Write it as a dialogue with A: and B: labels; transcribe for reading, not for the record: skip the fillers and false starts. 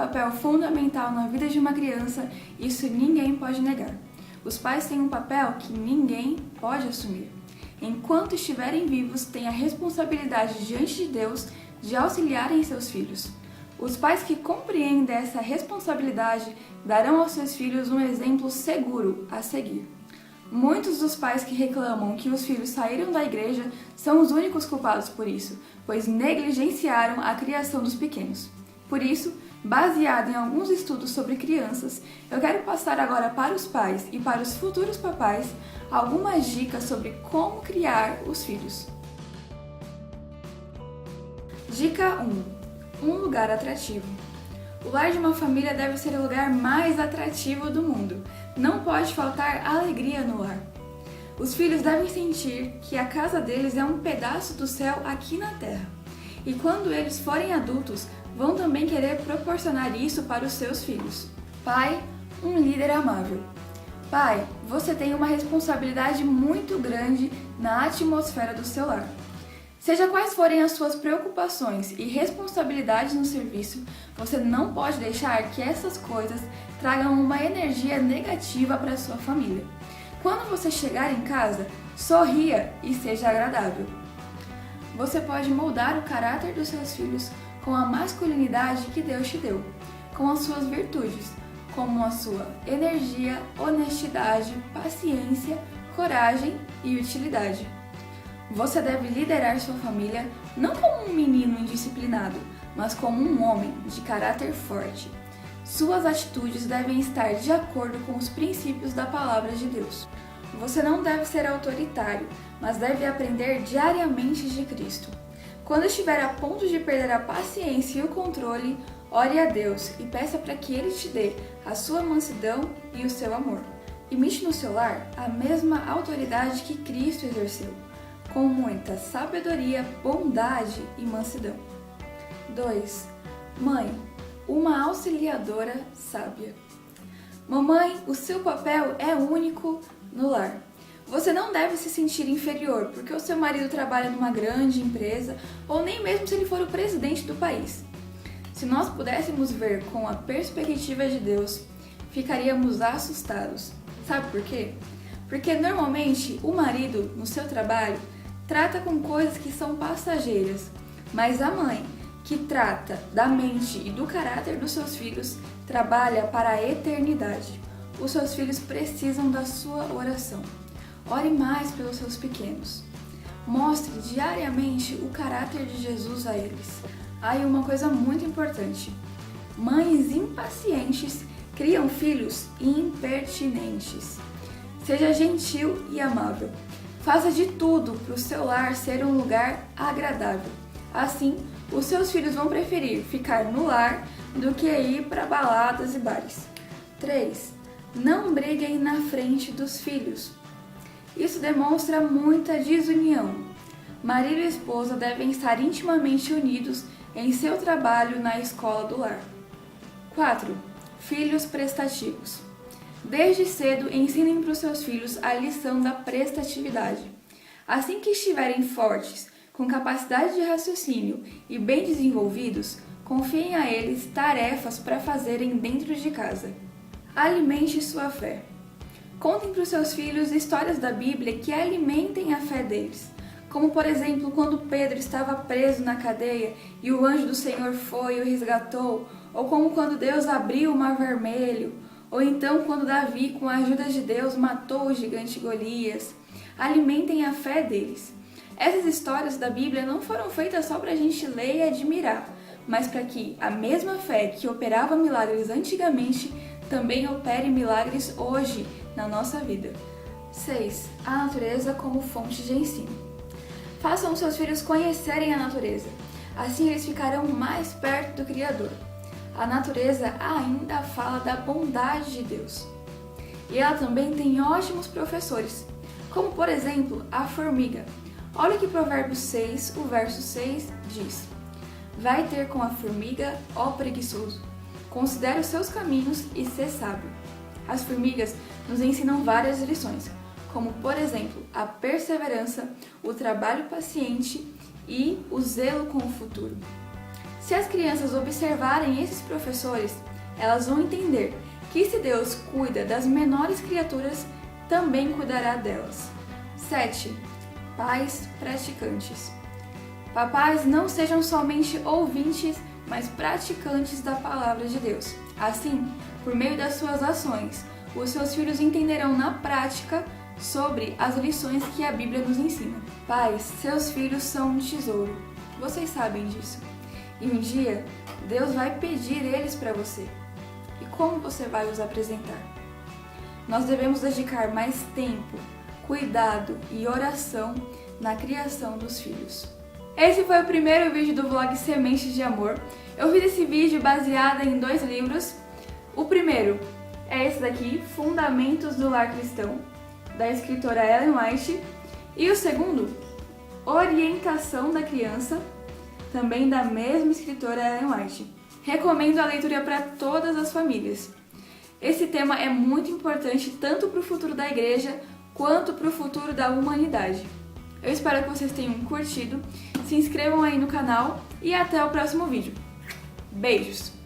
A: papel fundamental na vida de uma criança, isso ninguém pode negar. Os pais têm um papel que ninguém pode assumir. Enquanto estiverem vivos, têm a responsabilidade diante de Deus de auxiliarem seus filhos. Os pais que compreendem essa responsabilidade darão aos seus filhos um exemplo seguro a seguir. Muitos dos pais que reclamam que os filhos saíram da igreja são os únicos culpados por isso, pois negligenciaram a criação dos pequenos. Por isso, baseado em alguns estudos sobre crianças, eu quero passar agora para os pais e para os futuros papais algumas dicas sobre como criar os filhos. Dica 1. Um lugar atrativo. O lar de uma família deve ser o lugar mais atrativo do mundo. Não pode faltar alegria no lar. Os filhos devem sentir que a casa deles é um pedaço do céu aqui na terra. E quando eles forem adultos, vão também querer proporcionar isso para os seus filhos. Pai, um líder amável. Pai, você tem uma responsabilidade muito grande na atmosfera do seu lar. Seja quais forem as suas preocupações e responsabilidades no serviço, você não pode deixar que essas coisas tragam uma energia negativa para a sua família. Quando você chegar em casa, sorria e seja agradável. Você pode moldar o caráter dos seus filhos com a masculinidade que Deus te deu, com as suas virtudes, como a sua energia, honestidade, paciência, coragem e utilidade. Você deve liderar sua família não como um menino indisciplinado, mas como um homem de caráter forte. Suas atitudes devem estar de acordo com os princípios da palavra de Deus. Você não deve ser autoritário, mas deve aprender diariamente de Cristo. Quando estiver a ponto de perder a paciência e o controle, ore a Deus e peça para que Ele te dê a sua mansidão e o seu amor. Imite no seu lar a mesma autoridade que Cristo exerceu, com muita sabedoria, bondade e mansidão. 2. Mãe, uma auxiliadora sábia. Mamãe, o seu papel é único no lar. Você não deve se sentir inferior porque o seu marido trabalha numa grande empresa ou nem mesmo se ele for o presidente do país. Se nós pudéssemos ver com a perspectiva de Deus, ficaríamos assustados. Sabe por quê? Porque normalmente o marido, no seu trabalho, trata com coisas que são passageiras, mas a mãe, que trata da mente e do caráter dos seus filhos, trabalha para a eternidade. Os seus filhos precisam da sua oração. Ore mais pelos seus pequenos. Mostre diariamente o caráter de Jesus a eles. Aí uma coisa muito importante: mães impacientes criam filhos impertinentes. Seja gentil e amável. Faça de tudo para o seu lar ser um lugar agradável. Assim, os seus filhos vão preferir ficar no lar do que ir para baladas e bares. 3. Não briguem na frente dos filhos. Isso demonstra muita desunião. Marido e esposa devem estar intimamente unidos em seu trabalho na escola do lar. 4. Filhos prestativos. Desde cedo, ensinem para os seus filhos a lição da prestatividade. Assim que estiverem fortes, com capacidade de raciocínio e bem desenvolvidos, confiem a eles tarefas para fazerem dentro de casa. Alimente sua fé. Contem para os seus filhos histórias da Bíblia que alimentem a fé deles, como por exemplo quando Pedro estava preso na cadeia e o anjo do Senhor foi e o resgatou, ou como quando Deus abriu o Mar Vermelho, ou então quando Davi, com a ajuda de Deus, matou o gigante Golias. Alimentem a fé deles. Essas histórias da Bíblia não foram feitas só para a gente ler e admirar, mas para que a mesma fé que operava milagres antigamente também opere milagres hoje na nossa vida. 6. A natureza como fonte de ensino. Façam seus filhos conhecerem a natureza, assim eles ficarão mais perto do Criador. A natureza ainda fala da bondade de Deus. E ela também tem ótimos professores, como por exemplo a formiga. Olha que Provérbios 6, o verso 6 diz: Vai ter com a formiga, ó preguiçoso, considere os seus caminhos e sê sábio. As formigas nos ensinam várias lições, como por exemplo a perseverança, o trabalho paciente e o zelo com o futuro. Se as crianças observarem esses professores, elas vão entender que se Deus cuida das menores criaturas, também cuidará delas. 7. Pais praticantes. Papais, não sejam somente ouvintes, mas praticantes da palavra de Deus. Assim, por meio das suas ações, os seus filhos entenderão na prática sobre as lições que a Bíblia nos ensina. Pais, seus filhos são um tesouro. Vocês sabem disso. E um dia, Deus vai pedir eles para você. E como você vai os apresentar? Nós devemos dedicar mais tempo, cuidado e oração na criação dos filhos. Esse foi o primeiro vídeo do vlog Sementes de Amor. Eu fiz esse vídeo baseado em 2 livros. O primeiro é esse daqui, Fundamentos do Lar Cristão, da escritora Ellen White. E o segundo, Orientação da Criança, também da mesma escritora Ellen White. Recomendo a leitura para todas as famílias. Esse tema é muito importante tanto para o futuro da igreja quanto para o futuro da humanidade. Eu espero que vocês tenham curtido, se inscrevam aí no canal e até o próximo vídeo. Beijos!